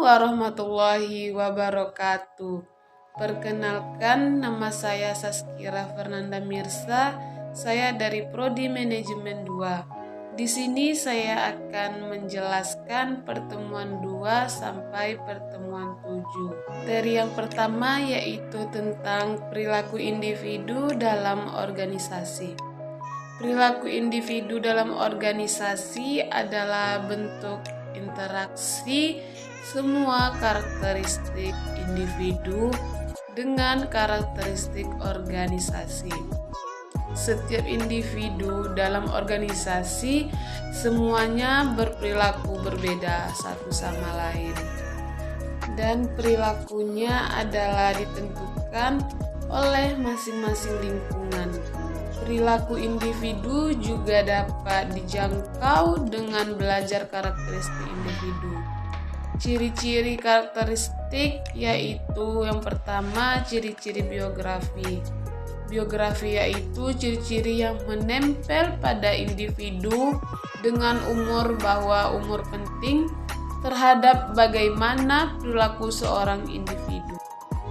warahmatullahi wabarakatuh. Perkenalkan, nama saya Saskira Fernanda Mirsa. Saya dari Prodi Manajemen 2. Di sini saya akan menjelaskan pertemuan 2 sampai pertemuan 7. Dari yang pertama yaitu tentang perilaku individu dalam organisasi. Perilaku individu dalam organisasi adalah bentuk interaksi semua karakteristik individu dengan karakteristik organisasi. Setiap individu dalam organisasi semuanya berperilaku berbeda satu sama lain, dan perilakunya adalah ditentukan oleh masing-masing lingkungan. Perilaku individu juga dapat dijangkau dengan belajar karakteristik individu. Ciri-ciri karakteristik yaitu yang pertama, ciri-ciri biografi. Biografi yaitu ciri-ciri yang menempel pada individu dengan umur, bahwa umur penting terhadap bagaimana perilaku seorang individu.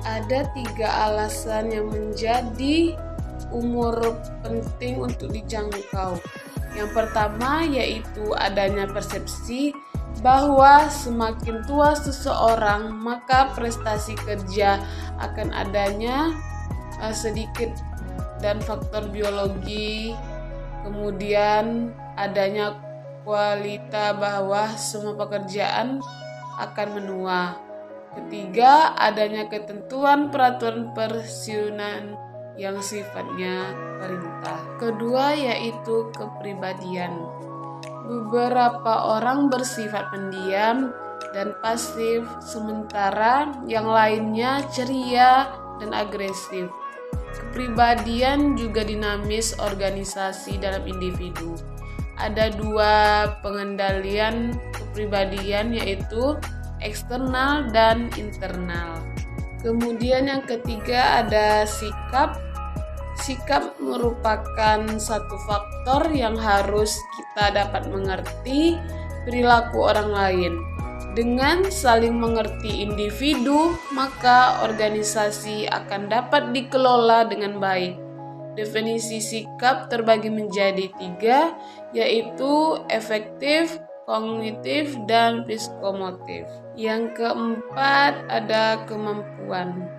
Ada 3 alasan yang menjadi umur penting untuk dijangkau. Yang pertama yaitu adanya persepsi bahwa semakin tua seseorang maka prestasi kerja akan adanya sedikit, dan faktor biologi, kemudian adanya kualita bahwa semua pekerjaan akan menua. Ketiga, adanya ketentuan peraturan pensiunan yang sifatnya perintah. Kedua yaitu kepribadian. Beberapa orang bersifat pendiam dan pasif, sementara yang lainnya ceria dan agresif. Kepribadian juga dinamis organisasi dalam individu. Ada 2 pengendalian kepribadian yaitu eksternal dan internal. Kemudian yang ketiga ada sikap. Sikap merupakan satu faktor yang harus kita dapat mengerti perilaku orang lain. Dengan saling mengerti individu, maka organisasi akan dapat dikelola dengan baik. Definisi sikap terbagi menjadi 3, yaitu efektif, kognitif, dan psikomotif. Yang keempat ada kemampuan.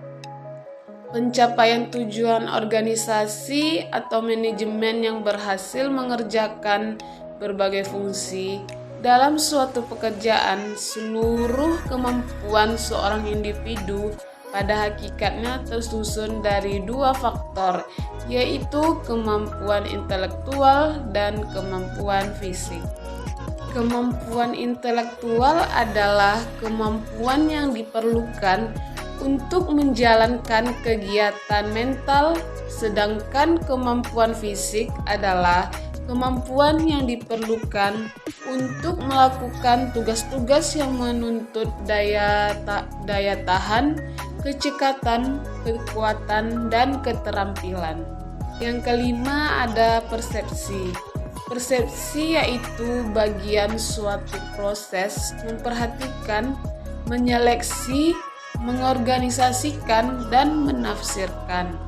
Pencapaian tujuan organisasi atau manajemen yang berhasil mengerjakan berbagai fungsi dalam suatu pekerjaan. Seluruh kemampuan seorang individu pada hakikatnya tersusun dari 2 faktor, yaitu kemampuan intelektual dan kemampuan fisik. Kemampuan intelektual adalah kemampuan yang diperlukan untuk menjalankan kegiatan mental, sedangkan kemampuan fisik adalah kemampuan yang diperlukan untuk melakukan tugas-tugas yang menuntut daya tahan, kecekatan, kekuatan, dan keterampilan. Yang kelima ada persepsi. Persepsi yaitu bagian suatu proses memperhatikan, menyeleksi, mengorganisasikan, dan menafsirkan.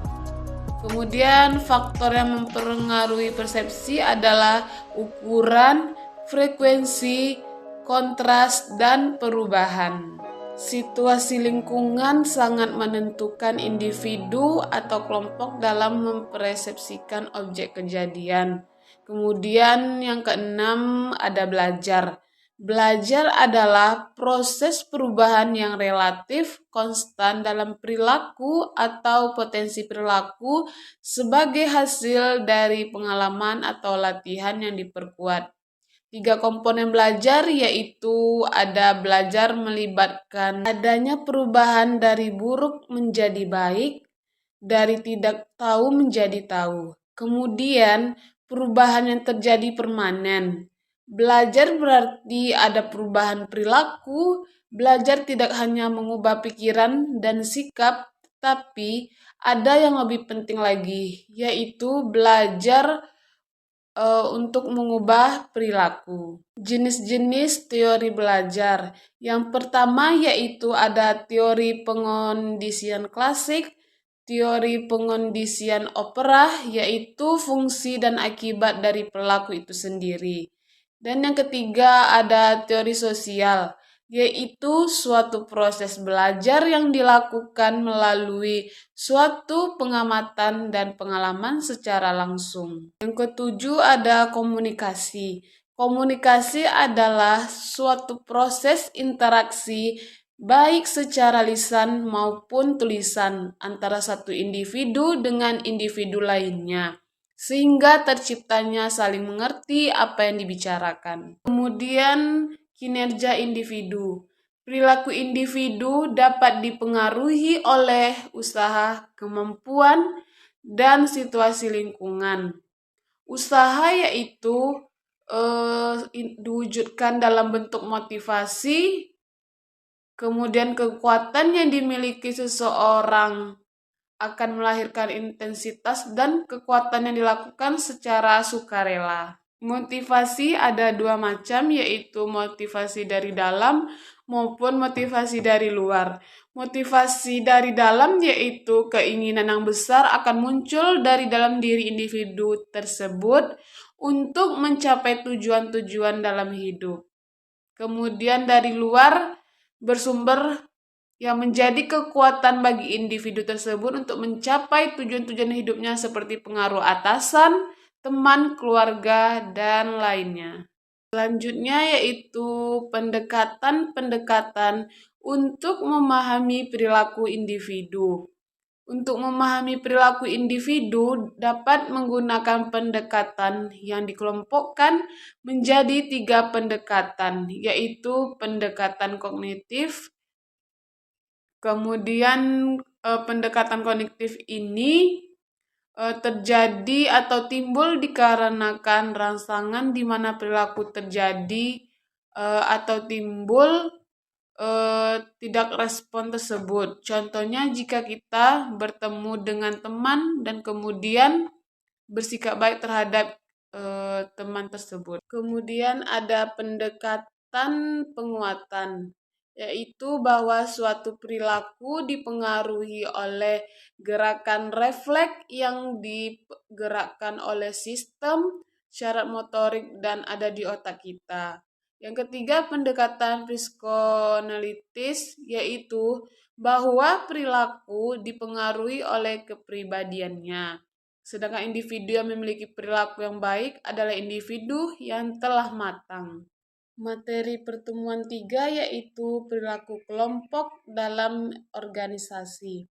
Kemudian faktor yang mempengaruhi persepsi adalah ukuran, frekuensi, kontras, dan perubahan. Situasi lingkungan sangat menentukan individu atau kelompok dalam mempersepsikan objek kejadian. Kemudian yang keenam ada belajar. Belajar adalah proses perubahan yang relatif konstan dalam perilaku atau potensi perilaku sebagai hasil dari pengalaman atau latihan yang diperkuat. 3 komponen belajar yaitu ada belajar melibatkan adanya perubahan dari buruk menjadi baik, dari tidak tahu menjadi tahu. Kemudian perubahan yang terjadi permanen. Belajar berarti ada perubahan perilaku. Belajar tidak hanya mengubah pikiran dan sikap, tapi ada yang lebih penting lagi, yaitu belajar untuk mengubah perilaku. Jenis-jenis teori belajar. Yang pertama yaitu ada teori pengondisian klasik, teori pengondisian operah, yaitu fungsi dan akibat dari perilaku itu sendiri. Dan yang ketiga ada teori sosial, yaitu suatu proses belajar yang dilakukan melalui suatu pengamatan dan pengalaman secara langsung. Yang ketujuh ada komunikasi. Komunikasi adalah suatu proses interaksi baik secara lisan maupun tulisan antara satu individu dengan individu lainnya, sehingga terciptanya saling mengerti apa yang dibicarakan. Kemudian kinerja individu. Perilaku individu dapat dipengaruhi oleh usaha, kemampuan, dan situasi lingkungan. Usaha yaitu diwujudkan dalam bentuk motivasi, kemudian kekuatan yang dimiliki seseorang akan melahirkan intensitas dan kekuatan yang dilakukan secara sukarela. Motivasi ada dua macam, yaitu motivasi dari dalam maupun motivasi dari luar. Motivasi dari dalam yaitu keinginan yang besar akan muncul dari dalam diri individu tersebut untuk mencapai tujuan-tujuan dalam hidup. Kemudian dari luar bersumber yang menjadi kekuatan bagi individu tersebut untuk mencapai tujuan-tujuan hidupnya seperti pengaruh atasan, teman, keluarga, dan lainnya. Selanjutnya yaitu pendekatan-pendekatan untuk memahami perilaku individu. Untuk memahami perilaku individu dapat menggunakan pendekatan yang dikelompokkan menjadi 3 pendekatan, yaitu pendekatan kognitif. Kemudian pendekatan kognitif ini terjadi atau timbul dikarenakan rangsangan di mana perilaku terjadi atau timbul tidak respon tersebut. Contohnya jika kita bertemu dengan teman dan kemudian bersikap baik terhadap teman tersebut. Kemudian ada pendekatan penguatan, yaitu bahwa suatu perilaku dipengaruhi oleh gerakan refleks yang digerakkan oleh sistem syarat motorik dan ada di otak kita. Yang ketiga, pendekatan psikoanalitis, yaitu bahwa perilaku dipengaruhi oleh kepribadiannya. Sedangkan individu yang memiliki perilaku yang baik adalah individu yang telah matang. Materi pertemuan 3 yaitu perilaku kelompok dalam organisasi.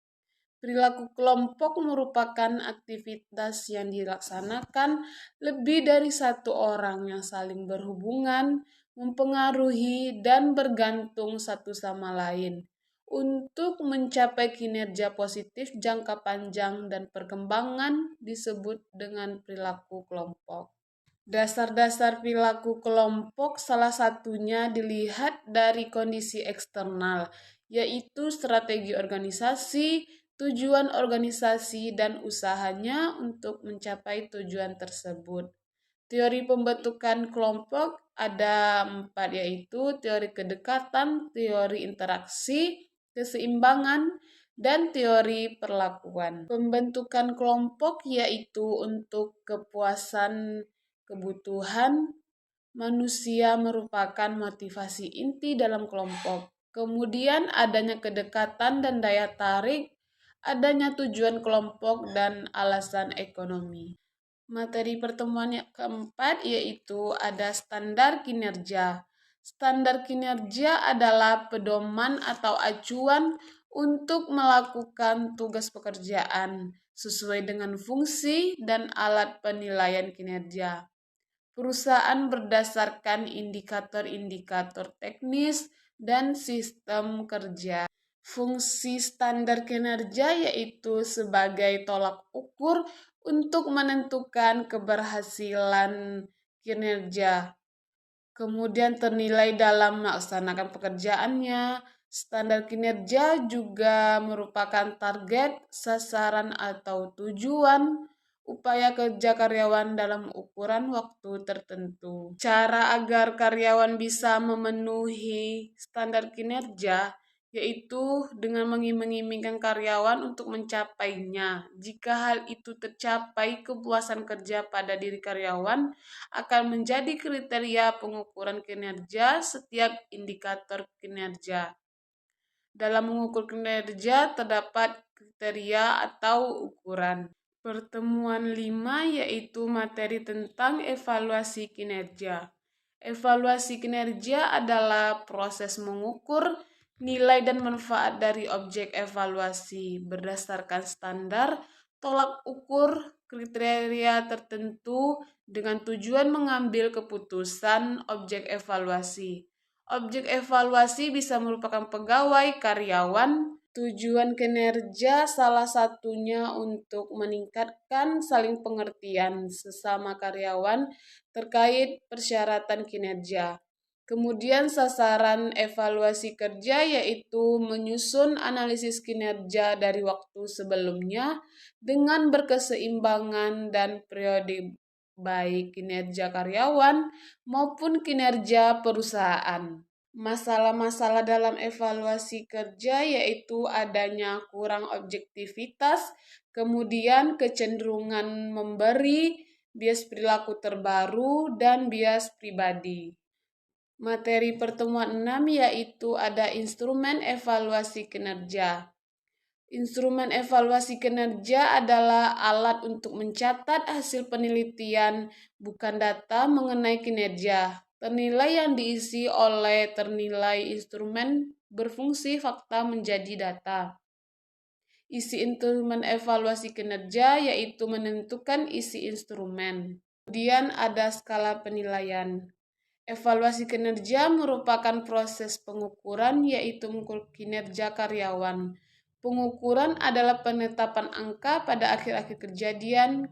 Perilaku kelompok merupakan aktivitas yang dilaksanakan lebih dari satu orang yang saling berhubungan, mempengaruhi, dan bergantung satu sama lain untuk mencapai kinerja positif jangka panjang dan perkembangan disebut dengan perilaku kelompok. Dasar-dasar perilaku kelompok salah satunya dilihat dari kondisi eksternal, yaitu strategi organisasi, tujuan organisasi, dan usahanya untuk mencapai tujuan tersebut. Teori pembentukan kelompok ada 4, yaitu teori kedekatan, teori interaksi, keseimbangan, dan teori perlakuan. Pembentukan kelompok yaitu untuk kepuasan kebutuhan manusia merupakan motivasi inti dalam kelompok. Kemudian adanya kedekatan dan daya tarik, adanya tujuan kelompok, dan alasan ekonomi. Materi pertemuan yang keempat yaitu ada standar kinerja. Standar kinerja adalah pedoman atau acuan untuk melakukan tugas pekerjaan sesuai dengan fungsi dan alat penilaian kinerja perusahaan berdasarkan indikator-indikator teknis dan sistem kerja. Fungsi standar kinerja yaitu sebagai tolak ukur untuk menentukan keberhasilan kinerja. Kemudian ternilai dalam melaksanakan pekerjaannya. Standar kinerja juga merupakan target, sasaran, atau tujuan upaya kerja karyawan dalam ukuran waktu tertentu. Cara agar karyawan bisa memenuhi standar kinerja yaitu dengan mengiming-imingkan karyawan untuk mencapainya. Jika hal itu tercapai, kepuasan kerja pada diri karyawan akan menjadi kriteria pengukuran kinerja setiap indikator kinerja. Dalam mengukur kinerja terdapat kriteria atau ukuran. Pertemuan 5 yaitu materi tentang evaluasi kinerja. Evaluasi kinerja adalah proses mengukur nilai dan manfaat dari objek evaluasi berdasarkan standar, tolak ukur, kriteria tertentu dengan tujuan mengambil keputusan objek evaluasi. Objek evaluasi bisa merupakan pegawai, karyawan. Tujuan kinerja salah satunya untuk meningkatkan saling pengertian sesama karyawan terkait persyaratan kinerja. Kemudian sasaran evaluasi kerja yaitu menyusun analisis kinerja dari waktu sebelumnya dengan berkeseimbangan dan periode baik kinerja karyawan maupun kinerja perusahaan. Masalah-masalah dalam evaluasi kerja yaitu adanya kurang objektivitas, kemudian kecenderungan memberi, bias perilaku terbaru, dan bias pribadi. Materi pertemuan 6 yaitu ada instrumen evaluasi kinerja. Instrumen evaluasi kinerja adalah alat untuk mencatat hasil penelitian, bukan data mengenai kinerja. Ternilai yang diisi oleh ternilai instrumen berfungsi fakta menjadi data. Isi instrumen evaluasi kinerja yaitu menentukan isi instrumen. Kemudian ada skala penilaian. Evaluasi kinerja merupakan proses pengukuran yaitu mengukur kinerja karyawan. Pengukuran adalah penetapan angka pada akhir-akhir kejadian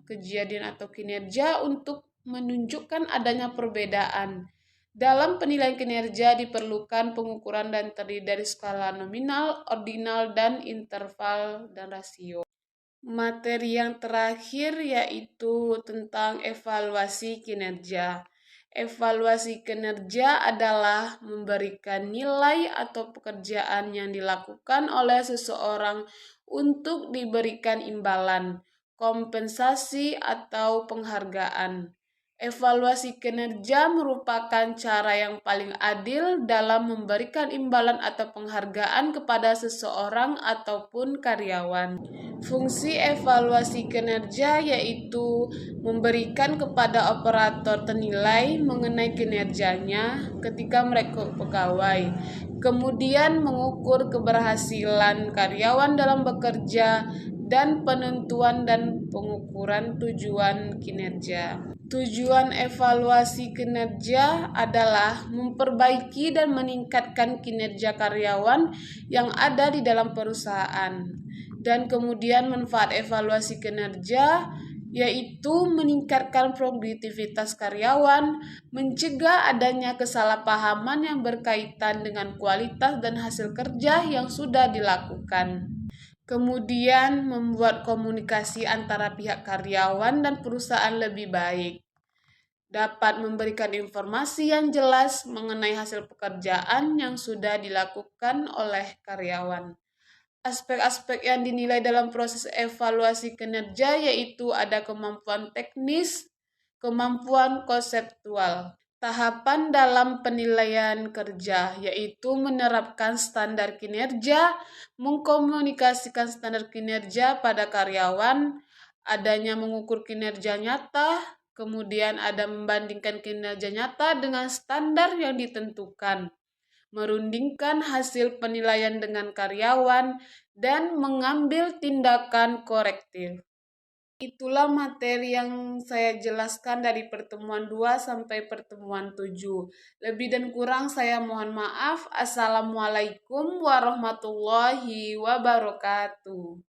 atau kinerja untuk menunjukkan adanya perbedaan. Dalam penilaian kinerja diperlukan pengukuran dan terdiri dari skala nominal, ordinal, dan interval dan rasio. Materi yang terakhir yaitu tentang evaluasi kinerja. Evaluasi kinerja adalah memberikan nilai atau pekerjaan yang dilakukan oleh seseorang untuk diberikan imbalan, kompensasi, atau penghargaan. Evaluasi kinerja merupakan cara yang paling adil dalam memberikan imbalan atau penghargaan kepada seseorang ataupun karyawan. Fungsi evaluasi kinerja yaitu memberikan kepada operator ternilai mengenai kinerjanya ketika merekrut pegawai, kemudian mengukur keberhasilan karyawan dalam bekerja, dan penentuan dan pengukuran tujuan kinerja. Tujuan evaluasi kinerja adalah memperbaiki dan meningkatkan kinerja karyawan yang ada di dalam perusahaan. Dan kemudian manfaat evaluasi kinerja yaitu meningkatkan produktivitas karyawan, mencegah adanya kesalahpahaman yang berkaitan dengan kualitas dan hasil kerja yang sudah dilakukan. Kemudian membuat komunikasi antara pihak karyawan dan perusahaan lebih baik. Dapat memberikan informasi yang jelas mengenai hasil pekerjaan yang sudah dilakukan oleh karyawan. Aspek-aspek yang dinilai dalam proses evaluasi kinerja yaitu ada kemampuan teknis, kemampuan konseptual. Tahapan dalam penilaian kerja yaitu menerapkan standar kinerja, mengkomunikasikan standar kinerja pada karyawan, adanya mengukur kinerja nyata, kemudian ada membandingkan kinerja nyata dengan standar yang ditentukan, merundingkan hasil penilaian dengan karyawan, dan mengambil tindakan korektif. Itulah materi yang saya jelaskan dari pertemuan 2 sampai pertemuan 7. Lebih dan kurang saya mohon maaf. Assalamualaikum warahmatullahi wabarakatuh.